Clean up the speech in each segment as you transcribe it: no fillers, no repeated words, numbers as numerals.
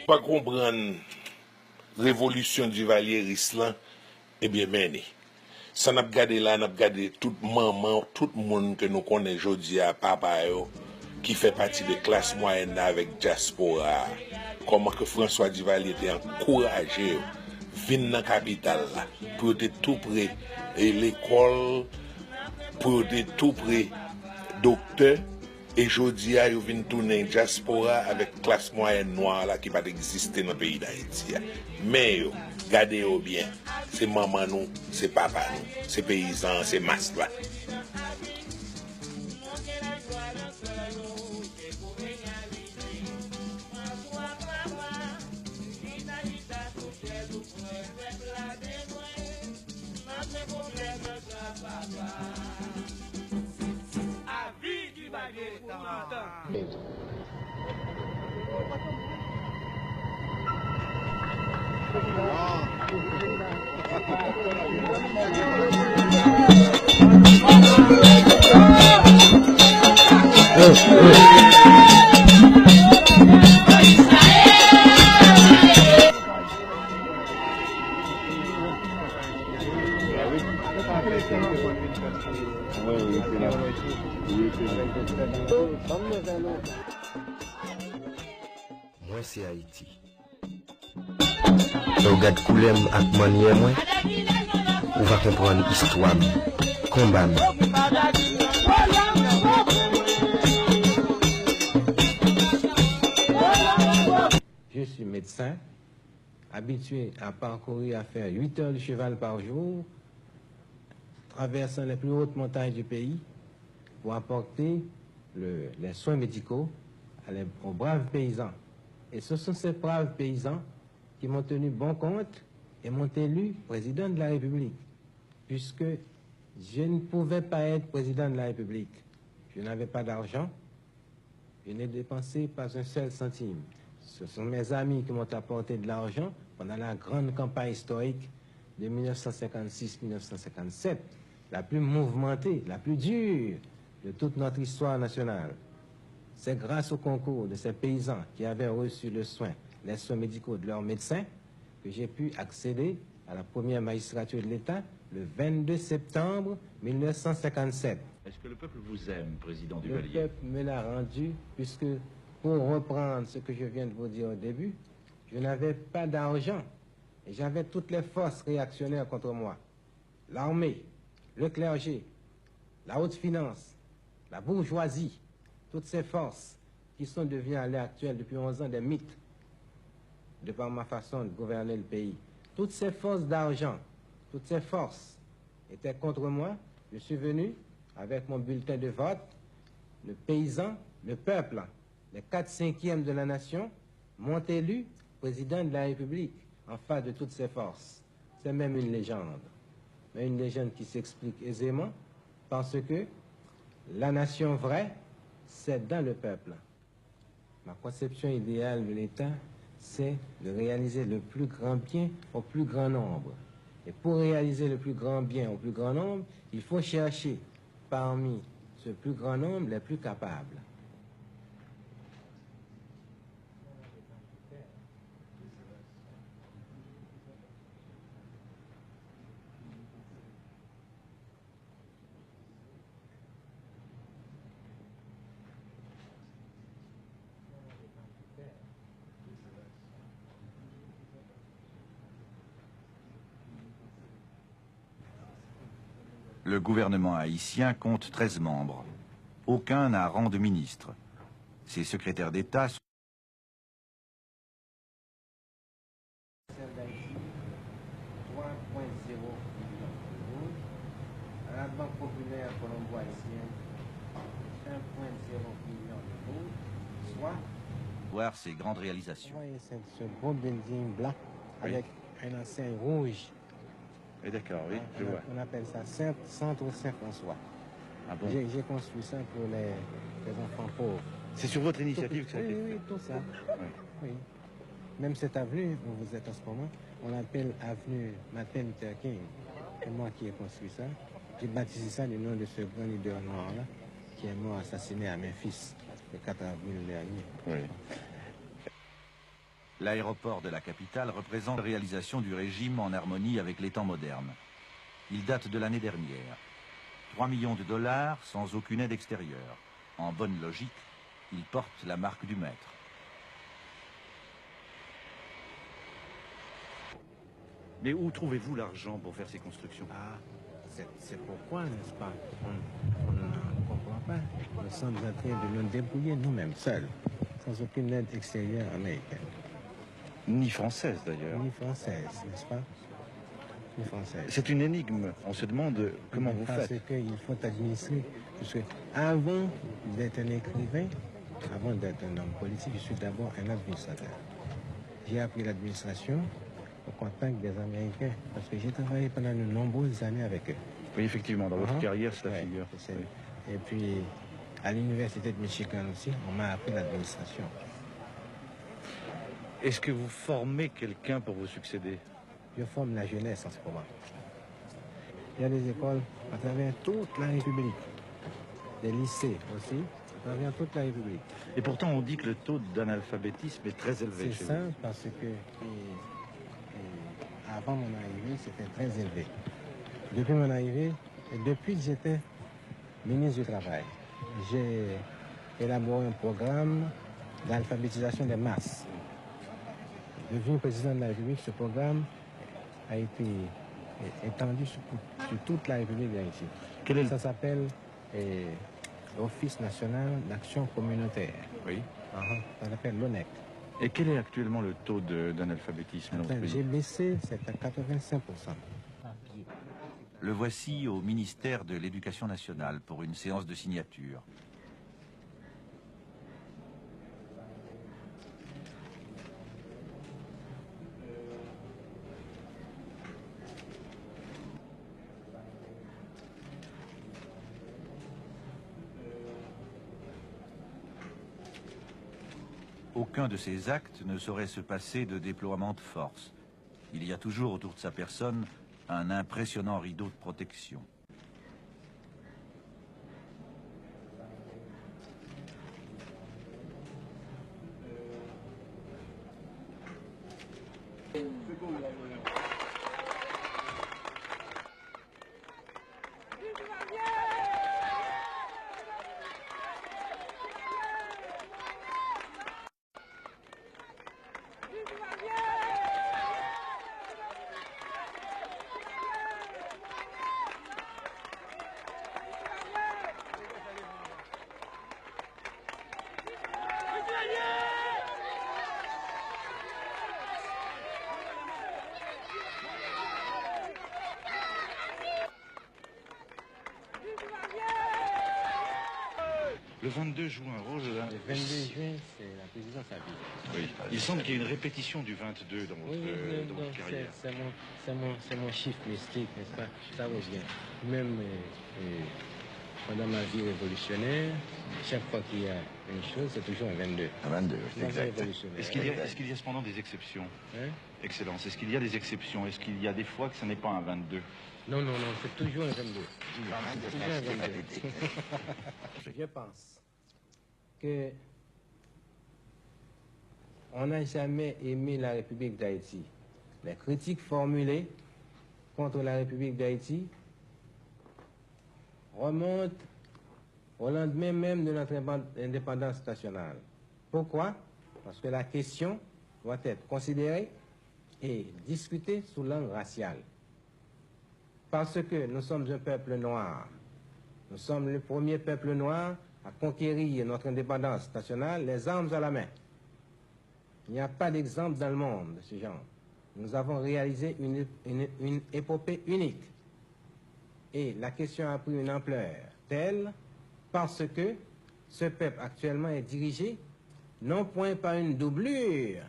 Pas comprendre révolution du Valier Rislan, eh bien, mené. Ça n'a pas gardé là, n'a pas gardé toute maman, tout le monde que nous connaissons aujourd'hui à papa, qui fait partie de classe moyenne avec diaspora. Comment que François Duvalier était encouragé, venir dans la capitale là, pour être tout près de l'école, pour être tout près docteur. Et aujourd'hui, ils viennent tourner diaspora avec classe moyenne noire là, qui va exister dans le pays d'Haïti. Mais, gardez-vous bien, c'est maman nous, c'est papa nous, c'est paysans, c'est masse là. Moi c'est Haïti. Regarde coulem ak manière moi, on va comprendre l'histoire, combat. Je suis médecin, habitué à parcourir, à faire 8 heures de cheval par jour, traversant les plus hautes montagnes du pays pour apporter les soins médicaux aux braves paysans. Et ce sont ces braves paysans qui m'ont tenu bon compte et m'ont élu président de la République, puisque je ne pouvais pas être président de la République. Je n'avais pas d'argent, je n'ai dépensé pas un seul centime. Ce sont mes amis qui m'ont apporté de l'argent pendant la grande campagne historique de 1956-1957, la plus mouvementée, la plus dure de toute notre histoire nationale. C'est grâce au concours de ces paysans qui avaient reçu les soins médicaux de leurs médecins que j'ai pu accéder à la première magistrature de l'État le 22 septembre 1957. Est-ce que le peuple vous aime, président Duvalier? Le peuple me l'a rendu, puisque, pour reprendre ce que je viens de vous dire au début, je n'avais pas d'argent et j'avais toutes les forces réactionnaires contre moi. L'armée, le clergé, la haute finance, la bourgeoisie, toutes ces forces qui sont devenues à l'heure actuelle depuis 11 ans des mythes, de par ma façon de gouverner le pays. Toutes ces forces d'argent, toutes ces forces étaient contre moi. Je suis venu avec mon bulletin de vote, le paysan, le peuple, les 4/5 de la nation m'ont élu président de la République en face de toutes ces forces. C'est même une légende, mais une légende qui s'explique aisément parce que la nation vraie, c'est dans le peuple. Ma conception idéale de l'État, c'est de réaliser le plus grand bien au plus grand nombre. Et pour réaliser le plus grand bien au plus grand nombre, il faut chercher parmi ce plus grand nombre les plus capables. Le gouvernement haïtien compte 13 membres. Aucun n'a rang de ministre. Ses secrétaires d'État sont... Celle d'Haïti, 3,0 millions d'euros. À la Banque populaire colombo-haïtienne, 1,0 million d'euros, soit... voir ses grandes réalisations. Vous voyez ce beau building blanc avec un enseigne rouge. D'accord, oui, je vois. On appelle ça Centre Saint-François. Ah bon? J'ai construit ça pour les enfants pauvres. C'est sur votre initiative que ça a été fait? Oui, tout ça. Oui. Oui. Même cette avenue où vous êtes en ce moment, on l'appelle avenue Martin Luther King. C'est moi qui ai construit ça. J'ai baptisé ça du nom de ce grand leader noir-là, qui est mort assassiné à Memphis le 4 avril dernier. Oui. L'aéroport de la capitale représente la réalisation du régime en harmonie avec les temps modernes. Il date de l'année dernière. 3 millions de dollars sans aucune aide extérieure. En bonne logique, il porte la marque du maître. Mais où trouvez-vous l'argent pour faire ces constructions? Ah, c'est pourquoi, n'est-ce pas, on ne comprend pas. Nous sommes en train de nous débrouiller nous-mêmes, seuls, sans aucune aide extérieure américaine. Ni française d'ailleurs. Ni française, n'est-ce pas? Ni française. C'est une énigme. On se demande comment vous faites. Parce qu'il faut administrer. Parce que avant d'être un écrivain, avant d'être un homme politique, je suis d'abord un administrateur. J'ai appris l'administration au contact des Américains, parce que j'ai travaillé pendant de nombreuses années avec eux. Oui, effectivement, dans votre carrière, cela figure. Et puis, à l'université de Michigan aussi, on m'a appris l'administration. Est-ce que vous formez quelqu'un pour vous succéder? Je forme la jeunesse en ce moment. Il y a des écoles à travers toute la République, des lycées aussi, à travers toute la République. Et pourtant, on dit que le taux d'analphabétisme est très élevé. C'est ça, parce que avant mon arrivée, c'était très élevé. Depuis mon arrivée, et depuis que j'étais ministre du Travail, j'ai élaboré un programme d'alphabétisation des masses. Devenu président de la République, ce programme a été étendu sur toute la République d'Haïti. Ça s'appelle l'Office national d'action communautaire. Oui. Ça s'appelle l'ONEC. Et quel est actuellement le taux d'analphabétisme dans ce pays? J'ai baissé, c'est à 85%. Le voici au ministère de l'Éducation nationale pour une séance de signature. Aucun de ces actes ne saurait se passer de déploiement de force. Il y a toujours autour de sa personne un impressionnant rideau de protection. Le 22 joue un rôle... Le 22 juin, c'est la présidence à vie. Oui. Il semble qu'il y ait une répétition du 22 dans votre carrière. C'est mon chiffre mystique, n'est-ce pas? Ça revient. Même pendant ma vie révolutionnaire, chaque fois qu'il y a une chose, c'est toujours un 22. Un 22, exact. Est-ce qu'il y a cependant des exceptions? Hein? Excellence, est-ce qu'il y a des exceptions? Est-ce qu'il y a des fois que ce n'est pas un 22? Non, c'est toujours un 22. Toujours un 22. Je pense que on n'a jamais aimé la République d'Haïti. Les critiques formulées contre la République d'Haïti remontent au lendemain même de notre indépendance nationale. Pourquoi? Parce que la question doit être considérée et discutée sous l'angle racial. Parce que nous sommes un peuple noir. Nous sommes le premier peuple noir à conquérir notre indépendance nationale, les armes à la main. Il n'y a pas d'exemple dans le monde de ce genre. Nous avons réalisé une épopée unique. Et la question a pris une ampleur telle parce que ce peuple actuellement est dirigé non point par une doublure,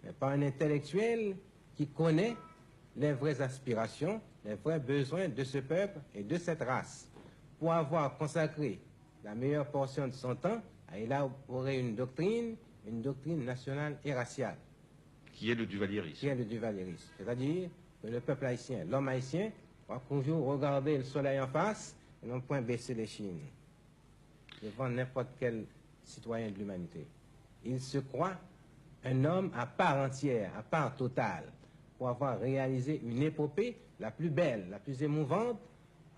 mais par un intellectuel qui connaît les vraies aspirations, les vrais besoins de ce peuple et de cette race. Pour avoir consacré la meilleure portion de son temps à élaborer une doctrine nationale et raciale. Qui est le duvalierisme. Qui est le duvalierisme. C'est-à-dire que le peuple haïtien, l'homme haïtien, doit toujours regarder le soleil en face et non point baisser les chines. devant n'importe quel citoyen de l'humanité. Il se croit un homme à part entière, à part totale, pour avoir réalisé une épopée la plus belle, la plus émouvante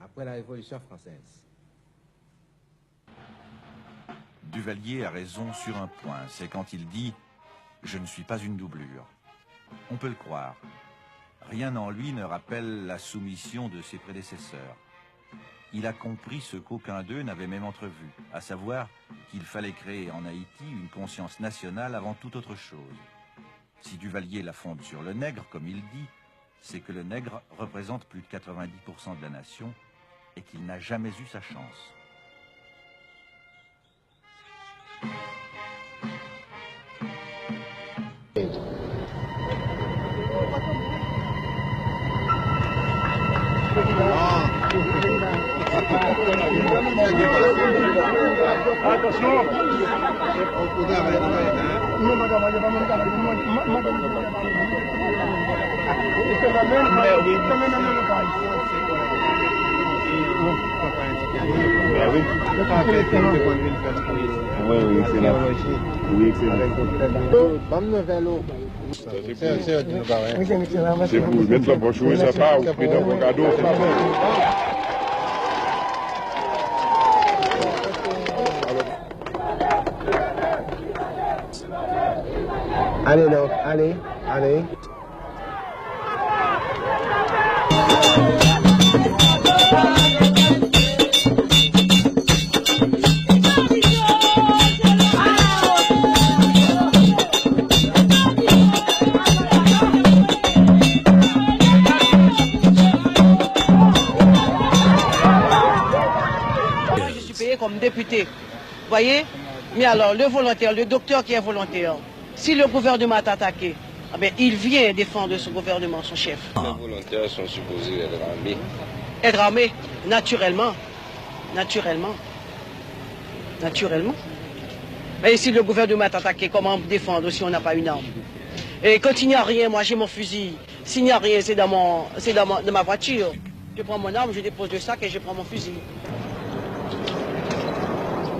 après la Révolution française. Duvalier a raison sur un point, c'est quand il dit « Je ne suis pas une doublure ». On peut le croire. Rien en lui ne rappelle la soumission de ses prédécesseurs. Il a compris ce qu'aucun d'eux n'avait même entrevu, à savoir qu'il fallait créer en Haïti une conscience nationale avant toute autre chose. Si Duvalier la fonde sur le nègre, comme il dit, c'est que le nègre représente plus de 90% de la nation et qu'il n'a jamais eu sa chance. C'est pour mettre la poche où ça part, ou prendre un cadeau. Allez donc, allez, allez. Je suis payé comme député, vous voyez? Mais alors, le volontaire, le docteur qui est volontaire, si le gouvernement est attaqué, eh bien, il vient défendre ce gouvernement, son chef. Les volontaires sont supposés être armés. Être armé, naturellement. Naturellement. Naturellement. Mais si le gouvernement est attaqué, comment défendre si on n'a pas une arme? Et quand il n'y a rien, moi j'ai mon fusil. S'il n'y a rien, c'est dans ma voiture. Je prends mon arme, je dépose le sac et je prends mon fusil.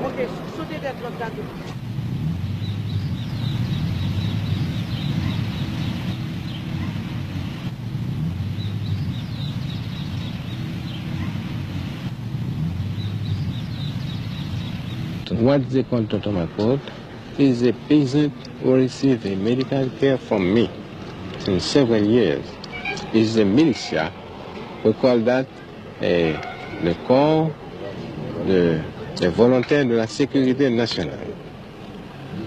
Ok, sautez d'être l'autre côté. What they call Totomakot is a peasant who received a medical care from me since several years. It's the militia. We call that le corps des volontaires de la sécurité nationale.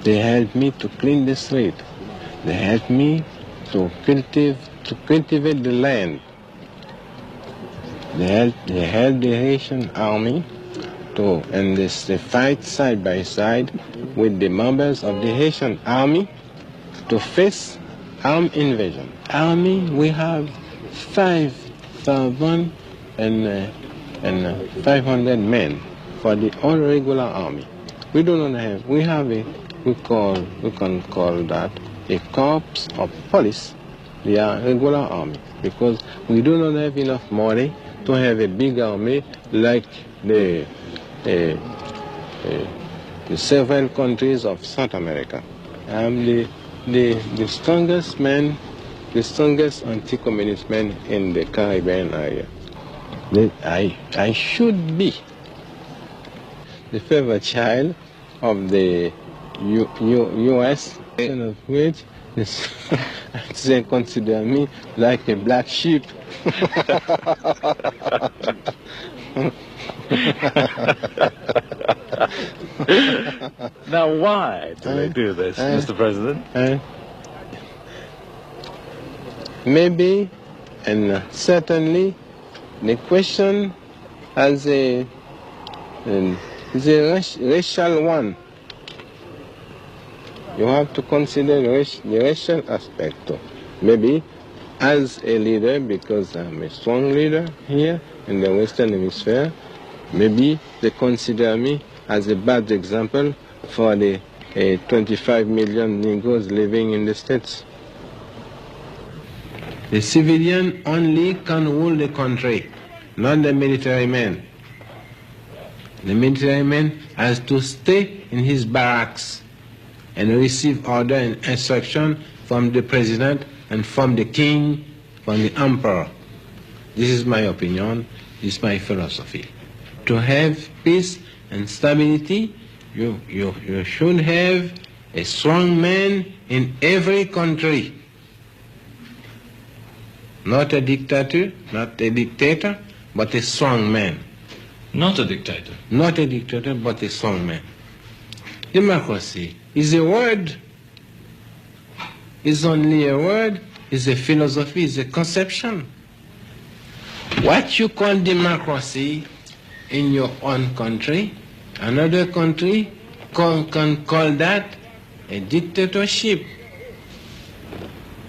They help me to clean the street. They help me to cultivate the land. They help the Haitian army and they fight side by side with the members of the Haitian army to face armed invasion. Army, we have 5,500 men for the all regular army. We do not have. We can call that a corps of police. They are regular army because we do not have enough money to have a big army like the several countries of South America. I'm the strongest man, the strongest anti-communist man in the Caribbean area. I should be the favorite child of the U.S., of which they consider me like a black sheep. Now, why do they do this, Mr. President? Maybe, and certainly, the question is a racial one. You have to consider the racial aspect too. Maybe as a leader, because I'm a strong leader here in the Western Hemisphere, maybe they consider me as a bad example for the 25 million Negroes living in the States. The civilian only can rule the country, not the military men. The military man has to stay in his barracks and receive order and instruction from the president and from the king, from the emperor. This is my opinion, this is my philosophy. To have peace and stability, you should have a strong man in every country. Not a dictator, but a strong man. Not a dictator. Not a dictator, but a strong man. Democracy is a word. It's only a word. It's a philosophy. It's a conception. What you call democracy in your own country, another country can call that a dictatorship.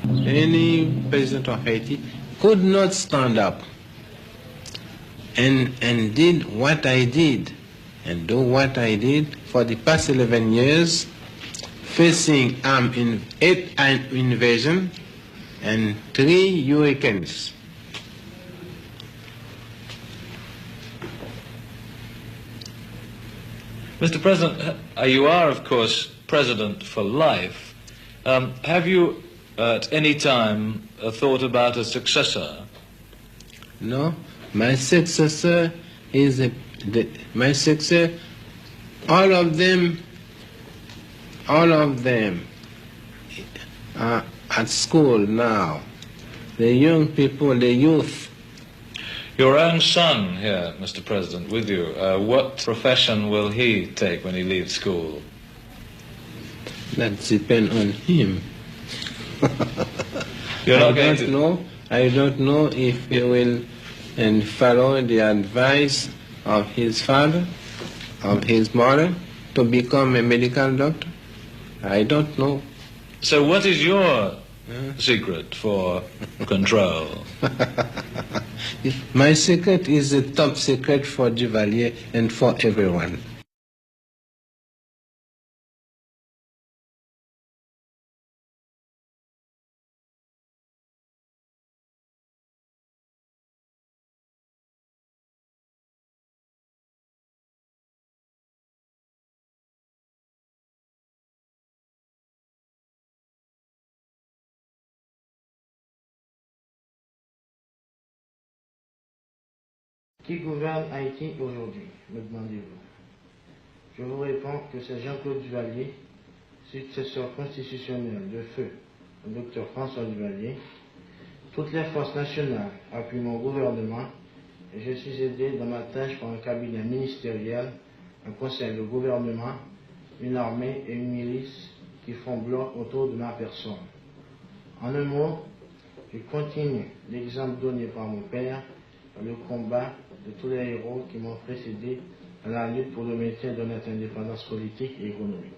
Any president of Haiti could not stand up and did what I did and do what I did for the past 11 years, facing armed invasion and 3 hurricanes. Mr. President, you are, of course, president for life. Have you at any time thought about a successor? No, my successor is my successor. All of them are at school now. The young people, the youth. Your own son here, Mr. President, with you, what profession will he take when he leaves school? That depends on him. I don't know if he will follow the advice of his father, of his mother, to become a medical doctor. I don't know. So what is your secret for control? My secret is a top secret for Duvalier and for everyone. Qui gouverne Haïti aujourd'hui, me demandez-vous? Je vous réponds que c'est Jean-Claude Duvalier, successeur constitutionnel de feu, le docteur François Duvalier. Toutes les forces nationales appuient mon gouvernement et je suis aidé dans ma tâche par un cabinet ministériel, un conseil de gouvernement, une armée et une milice qui font bloc autour de ma personne. En un mot, je continue l'exemple donné par mon père dans le combat de tous les héros qui m'ont précédé dans la lutte pour le maintien de notre indépendance politique et économique.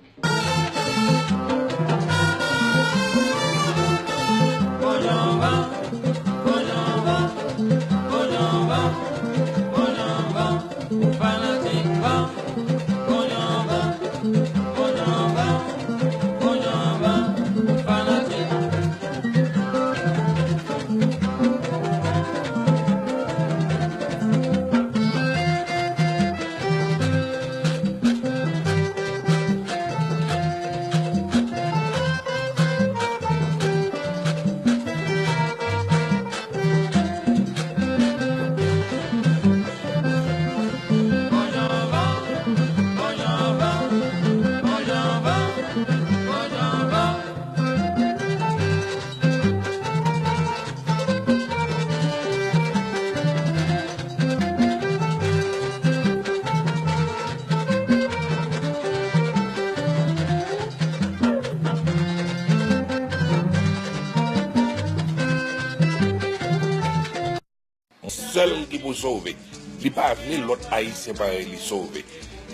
Seul qui peut sauver. Il n'y a pas l'autre haïtien pour les sauver.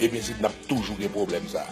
Et bien, c'est toujours un problème ça.